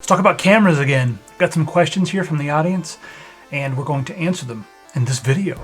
Let's talk about cameras again. Got some questions here from the audience, and we're going to answer them in this video.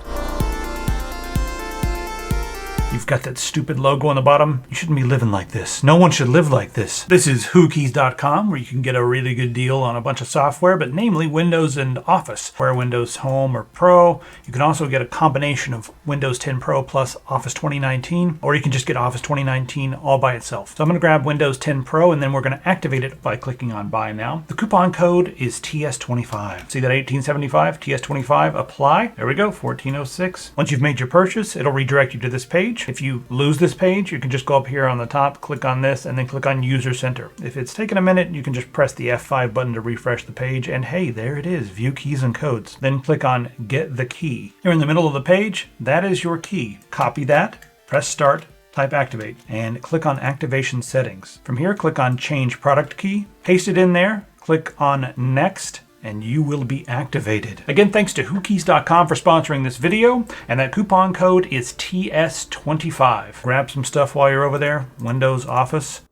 You've got that stupid logo on the bottom. You shouldn't be living like this. No one should live like this. This is whokeys.com, where you can get a really good deal on a bunch of software, but namely Windows and Office. Where Windows Home or Pro. You can also get a combination of Windows 10 Pro plus Office 2019, or you can just get Office 2019 all by itself. So I'm going to grab Windows 10 Pro, and then we're going to activate it by clicking on Buy Now. The coupon code is TS25. See that 1875? TS25, apply. There we go, 1406. Once you've made your purchase, it'll redirect you to this page. If you lose this page, you can just go up here on the top, click on this, and then click on User Center. If it's taken a minute, you can just press the F5 button to refresh the page, and hey, there it is, View Keys and Codes. Then click on Get the Key. Here in the middle of the page, that is your key. Copy that, press Start, type Activate, and click on Activation Settings. From here, click on Change Product Key, paste it in there, click on Next, and you will be activated. Again, thanks to whokeys.com for sponsoring this video, and that coupon code is TS25. Grab some stuff while you're over there, Windows, Office.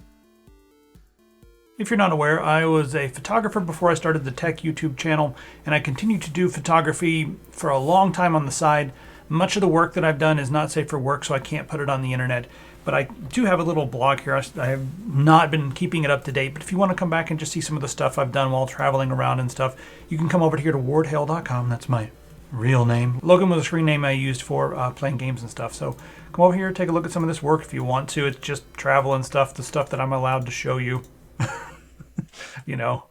If you're not aware, I was a photographer before I started the tech YouTube channel, and I continue to do photography for a long time on the side. Much of the work that I've done is not safe for work, so I can't put it on the internet. But I do have a little blog here. I have not been keeping it up to date, but if you want to come back and just see some of the stuff I've done while traveling around and stuff, you can come over here to wardhale.com. That's my real name. Logan was a screen name I used for playing games and stuff. So come over here, take a look at some of this work if you want to. It's just travel and stuff, the stuff that I'm allowed to show you. You know,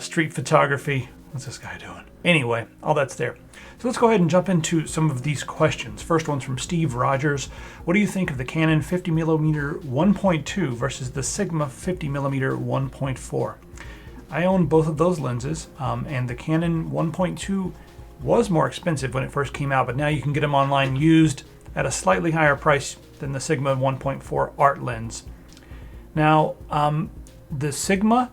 street photography. What's this guy doing? Anyway, all that's there. So let's go ahead and jump into some of these questions. First one's from Steve Rogers. What do you think of the Canon 50mm 1.2 versus the Sigma 50mm 1.4? I own both of those lenses, and the Canon 1.2 was more expensive when it first came out, but now you can get them online used at a slightly higher price than the Sigma 1.4 art lens. Now, the Sigma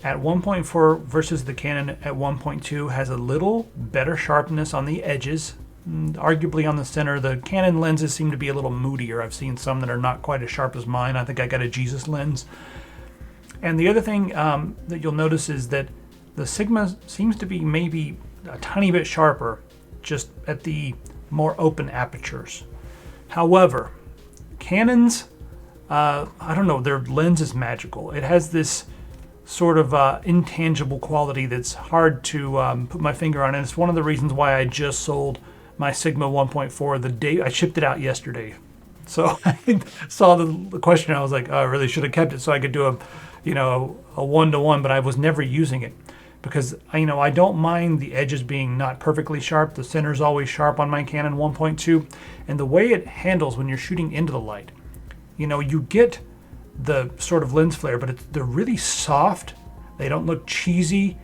at 1.4 versus the Canon at 1.2 has a little better sharpness on the edges, arguably on the center. The Canon lenses seem to be a little moodier. I've seen some that are not quite as sharp as mine. I think I got a Jesus lens. And the other thing that you'll notice is that the Sigma seems to be maybe a tiny bit sharper just at the more open apertures. However, Canon's, I don't know, their lens is magical. It has this sort of intangible quality that's hard to put my finger on, and it's one of the reasons why I just sold my Sigma 1.4 the day I shipped it out yesterday. So I saw the question, I was like, oh, I really should have kept it so I could do a one-to-one, but I was never using it because I don't mind the edges being not perfectly sharp. The center's always sharp on my Canon 1.2, and the way it handles when you're shooting into the light, you get the sort of lens flare, but they're really soft. They don't look cheesy,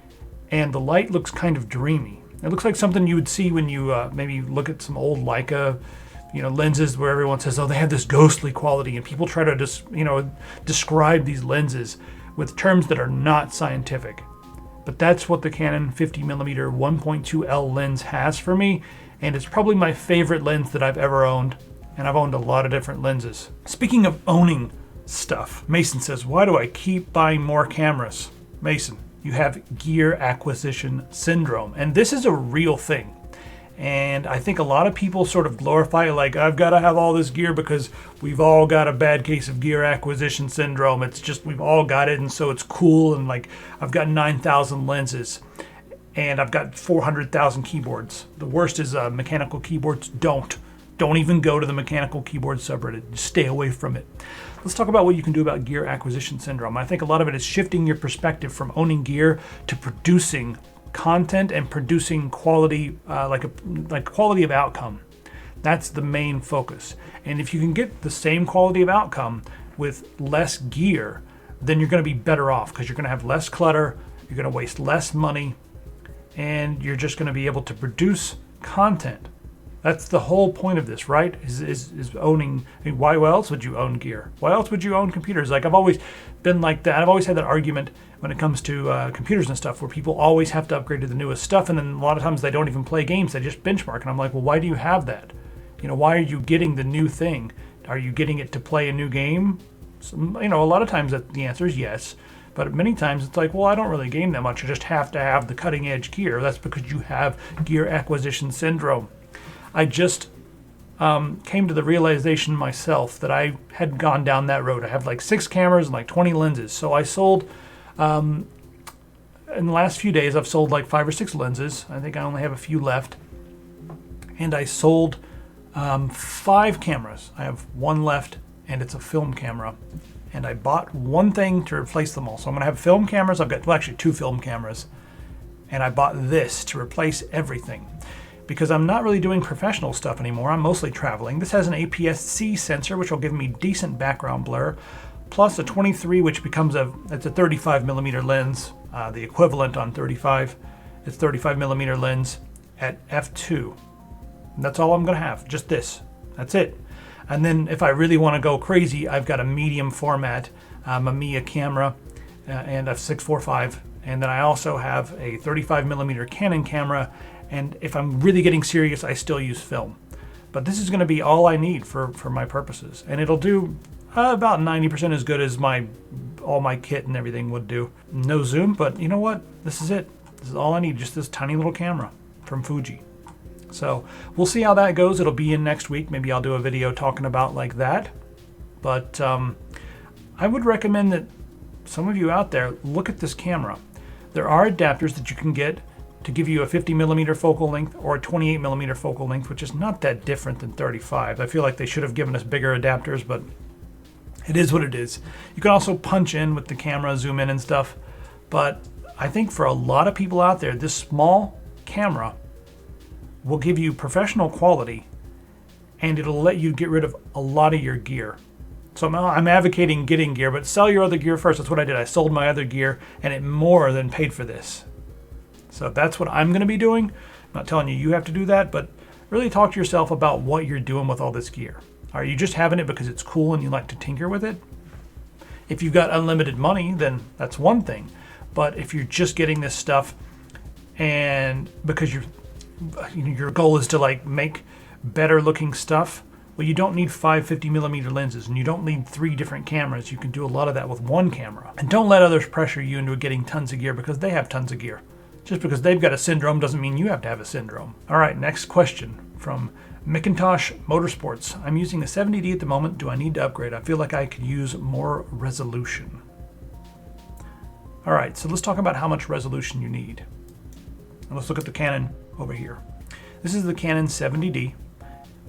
and the light looks kind of dreamy. It looks like something you would see when you maybe look at some old Leica, lenses where everyone says, oh, they have this ghostly quality, and people try to describe these lenses with terms that are not scientific. But that's what the Canon 50mm 1.2L lens has for me, and it's probably my favorite lens that I've ever owned, and I've owned a lot of different lenses. Speaking of owning stuff, Mason says, why do I keep buying more cameras? Mason, you have gear acquisition syndrome, and this is a real thing. And I think a lot of people sort of glorify it like, I've got to have all this gear because we've all got a bad case of gear acquisition syndrome. It's just, we've all got it, and so it's cool, and like, I've got 9,000 lenses and I've got 400,000 keyboards. The worst is mechanical keyboards. Don't even go to the mechanical keyboard subreddit. Just stay away from it. Let's talk about what you can do about gear acquisition syndrome. I think a lot of it is shifting your perspective from owning gear to producing content and producing quality, like quality of outcome. That's the main focus. And if you can get the same quality of outcome with less gear, then you're going to be better off because you're going to have less clutter, you're going to waste less money, and you're just going to be able to produce content. That's the whole point of this, right? Is owning. I mean, why else would you own gear? Why else would you own computers? Like, I've always been like that. I've always had that argument when it comes to computers and stuff, where people always have to upgrade to the newest stuff, and then a lot of times they don't even play games. They just benchmark, and I'm like, well, why do you have that? Why are you getting the new thing? Are you getting it to play a new game? A lot of times the answer is yes. But many times it's like, well, I don't really gain that much. I just have to have the cutting edge gear. That's because you have gear acquisition syndrome. I just came to the realization myself that I had gone down that road. I have like 6 cameras and like 20 lenses. So I sold, in the last few days, I've sold like 5 or 6 lenses. I think I only have a few left. And I sold 5 cameras. I have 1 left, and it's a film camera. And I bought 1 thing to replace them all. So I'm gonna have film cameras. I've got, well, actually 2 film cameras. And I bought this to replace everything, because I'm not really doing professional stuff anymore. I'm mostly traveling. This has an APS-C sensor, which will give me decent background blur, plus a 23, which becomes it's a 35 millimeter lens, the equivalent on 35. It's 35 millimeter lens at f2. And that's all I'm gonna have, just this. That's it. And then if I really wanna go crazy, I've got a medium format Mamiya camera and a 645. And then I also have a 35 millimeter Canon camera. And if I'm really getting serious, I still use film. But this is gonna be all I need for my purposes. And it'll do about 90% as good as all my kit and everything would do. No zoom, but you know what? This is it. This is all I need, just this tiny little camera from Fuji. So we'll see how that goes. It'll be in next week. Maybe I'll do a video talking about like that. But I would recommend that some of you out there look at this camera. There are adapters that you can get to give you a 50 millimeter focal length or a 28 millimeter focal length, which is not that different than 35. I feel like they should have given us bigger adapters, but it is what it is. You can also punch in with the camera, zoom in and stuff. But I think for a lot of people out there, this small camera will give you professional quality, and it'll let you get rid of a lot of your gear. So I'm advocating getting gear, but sell your other gear first. That's what I did. I sold my other gear, and it more than paid for this. So that's what I'm gonna be doing. I'm not telling you you have to do that, but really talk to yourself about what you're doing with all this gear. Are you just having it because it's cool and you like to tinker with it? If you've got unlimited money, then that's one thing. But if you're just getting this stuff and because your goal is to like make better looking stuff, well, you don't need 5 50 millimeter lenses, and you don't need 3 different cameras. You can do a lot of that with 1 camera. And don't let others pressure you into getting tons of gear because they have tons of gear. Just because they've got a syndrome doesn't mean you have to have a syndrome. All right, next question from Macintosh Motorsports. I'm using the 70D at the moment. Do I need to upgrade? I feel like I could use more resolution. All right, so let's talk about how much resolution you need. And let's look at the Canon over here. This is the Canon 70D.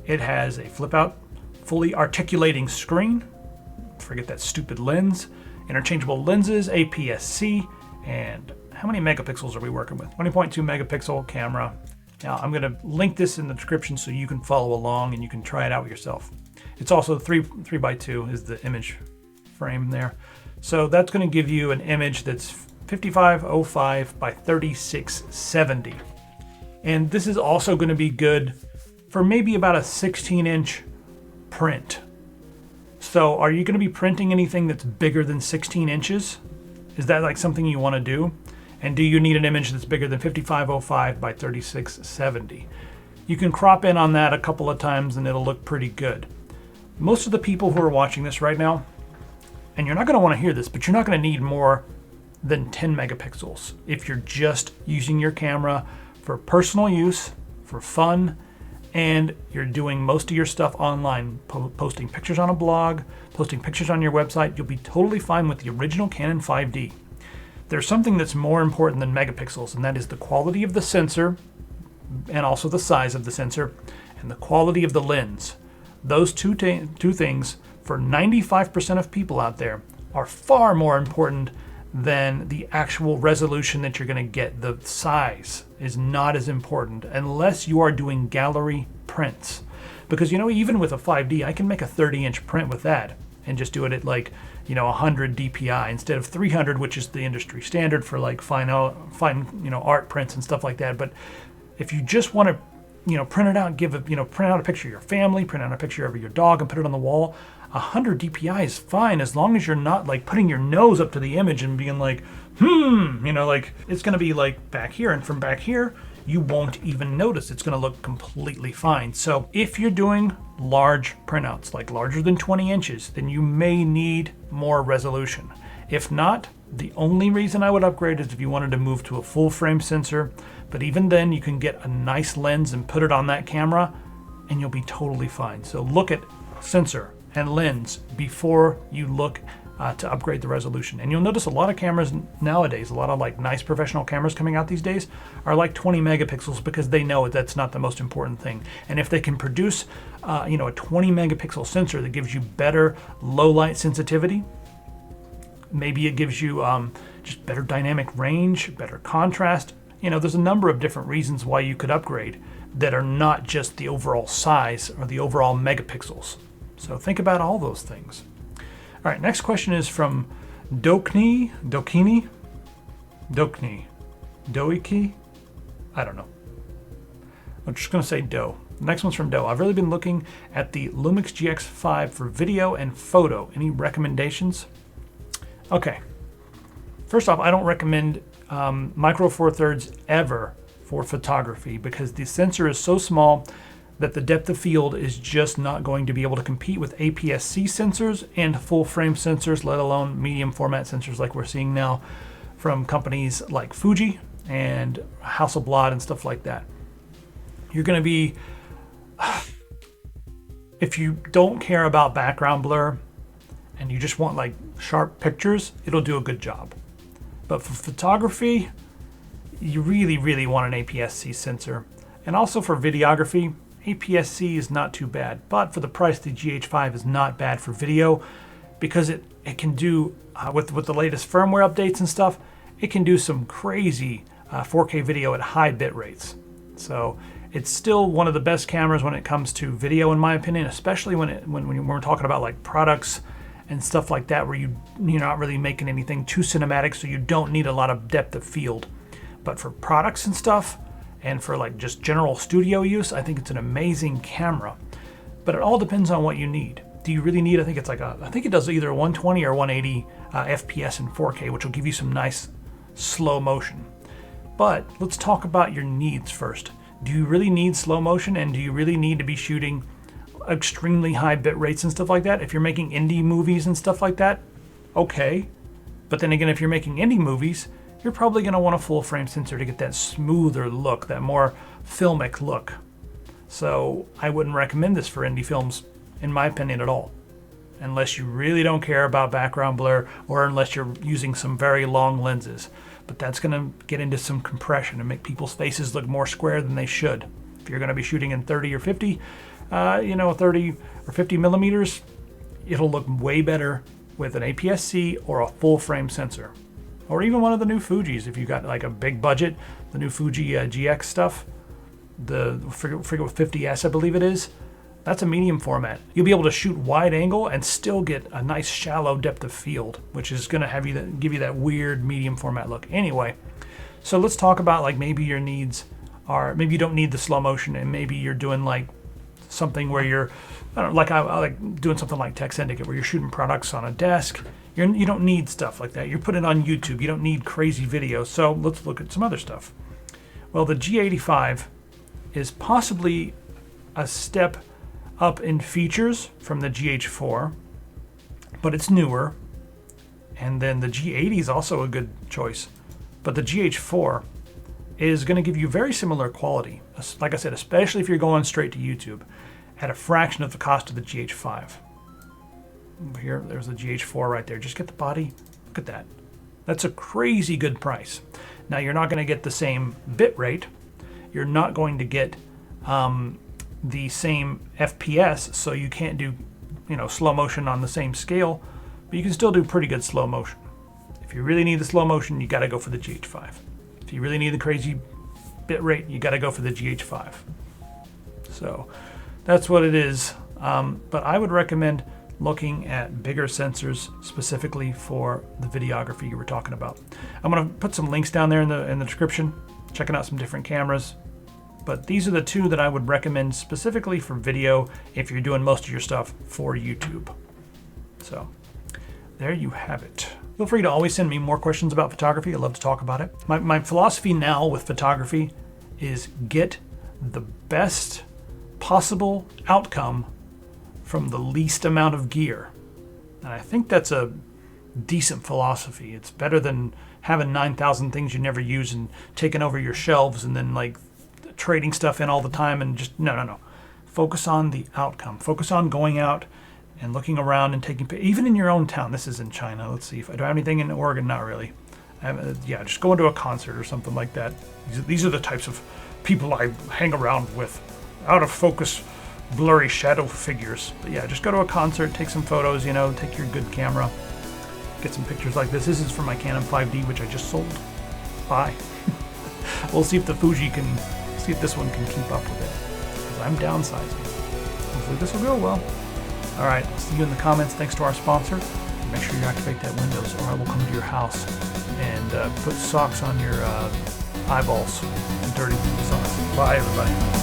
It has a flip out, fully articulating screen. Forget that stupid lens. Interchangeable lenses, APS-C, and how many megapixels are we working with? 20.2 megapixel camera. Now I'm gonna link this in the description so you can follow along and you can try it out yourself. It's also 3x2 is the image frame there. So that's gonna give you an image that's 5505 by 3670. And this is also gonna be good for maybe about a 16-inch print. So are you gonna be printing anything that's bigger than 16 inches? Is that like something you wanna do? And do you need an image that's bigger than 5505 by 3670? You can crop in on that a couple of times and it'll look pretty good. Most of the people who are watching this right now, and you're not gonna wanna hear this, but you're not gonna need more than 10 megapixels if you're just using your camera for personal use, for fun, and you're doing most of your stuff online, posting pictures on a blog, posting pictures on your website. You'll be totally fine with the original Canon 5D. There's something that's more important than megapixels, and that is the quality of the sensor and also the size of the sensor and the quality of the lens. Those two things for 95% of people out there are far more important than the actual resolution that you're going to get. The size is not as important unless you are doing gallery prints. Because, you know, even with a 5D, I can make a 30-inch print with that and just do it at like, you know, 100 DPI instead of 300, which is the industry standard for like fine, you know, art prints and stuff like that. But if you just want to, you know, print it out, print out a picture of your family, print out a picture of your dog and put it on the wall, 100 DPI is fine as long as you're not like putting your nose up to the image and being like, you know, like it's going to be like back here, and from back here, you won't even notice. It's going to look completely fine. So if you're doing large printouts, like larger than 20 inches, then you may need more resolution. If not, The only reason I would upgrade is if you wanted to move to a full frame sensor, but even then you can get a nice lens and put it on that camera and you'll be totally fine. So look at sensor and lens before you look to upgrade the resolution. And you'll notice a lot of cameras nowadays, a lot of like nice professional cameras coming out these days are like 20 megapixels because they know that's not the most important thing. And if they can produce a 20 megapixel sensor that gives you better low light sensitivity, maybe it gives you just better dynamic range, better contrast. There's a number of different reasons why you could upgrade that are not just the overall size or the overall megapixels. So think about all those things. All right, next question is from Doiki? I don't know. I'm just gonna say Doe. The next one's from Doe. I've really been looking at the Lumix GX5 for video and photo. Any recommendations? Okay. First off, I don't recommend Micro Four Thirds ever for photography because the sensor is so small that the depth of field is just not going to be able to compete with APS-C sensors and full frame sensors, let alone medium format sensors like we're seeing now from companies like Fuji and Hasselblad and stuff like that. You're going to be, if you don't care about background blur and you just want like sharp pictures, it'll do a good job. But for photography, you really, really want an APS-C sensor. And also for videography, APS-C is not too bad, but for the price, the GH5 is not bad for video because it can do, with the latest firmware updates and stuff, it can do some crazy 4K video at high bit rates. So it's still one of the best cameras when it comes to video, in my opinion, especially when we're talking about like products and stuff like that where you're not really making anything too cinematic, so you don't need a lot of depth of field. But for products and stuff, and for like just general studio use, I think it's an amazing camera. But it all depends on what you need. Do you really need, I think it does either 120 or 180 FPS in 4K, which will give you some nice slow motion. But let's talk about your needs first. Do you really need slow motion, and do you really need to be shooting extremely high bit rates and stuff like that? If you're making indie movies and stuff like that, okay. But then again, if you're making indie movies, you're probably going to want a full frame sensor to get that smoother look, that more filmic look. So I wouldn't recommend this for indie films, in my opinion, at all. Unless you really don't care about background blur or unless you're using some very long lenses. But that's going to get into some compression and make people's faces look more square than they should. If you're going to be shooting in 30 or 50, 30 or 50 millimeters, it'll look way better with an APS-C or a full frame sensor. Or even one of the new Fujis, if you got like a big budget, the new Fuji GX stuff, the forget what 50S I believe it is, that's a medium format. You'll be able to shoot wide angle and still get a nice shallow depth of field, which is going to give you that weird medium format look. Anyway, so let's talk about like maybe your needs are, maybe you don't need the slow motion and maybe you're doing like something where you're, I like doing something like Tech Syndicate where you're shooting products on a desk. You don't need stuff like that. You're putting it on YouTube. You don't need crazy videos. So let's look at some other stuff. Well, the G85 is possibly a step up in features from the GH4, but it's newer. And then the G80 is also a good choice. But the GH4 is going to give you very similar quality. Like I said, especially if you're going straight to YouTube, at a fraction of the cost of the GH5. Here, there's the GH4 right there. Just get the body. Look at that. That's a crazy good price. Now, you're not going to get the same bit rate. You're not going to get the same FPS, so you can't do slow motion on the same scale, but you can still do pretty good slow motion. If you really need the slow motion, you got to go for the GH5. If you really need the crazy bit rate, you got to go for the GH5. So that's what it is. But I would recommend looking at bigger sensors specifically for the videography you were talking about. I'm going to put some links down there in the description, checking out some different cameras. But these are the two that I would recommend specifically for video if you're doing most of your stuff for YouTube. So there you have it. Feel free to always send me more questions about photography. I love to talk about it. My philosophy now with photography is get the best possible outcome from the least amount of gear. And I think that's a decent philosophy. It's better than having 9,000 things you never use and taking over your shelves and then like trading stuff in all the time and just, no. Focus on the outcome. Focus on going out and looking around and taking, even in your own town. This is in China. Let's see if I do I have anything in Oregon. Not really. Yeah, just going to a concert or something like that. These are the types of people I hang around with. Out of focus, blurry shadow figures. But yeah, just go to a concert, take some photos, you know, take your good camera, get some pictures like this. This is from my Canon 5D, which I just sold. Bye. We'll see if the Fuji can, see if this one can keep up with it. Because I'm downsizing. Hopefully this will go well. All right, I'll see you in the comments. Thanks to our sponsor. Make sure you activate that Windows or I will come to your house and put socks on your eyeballs. Dirty socks. Bye, everybody.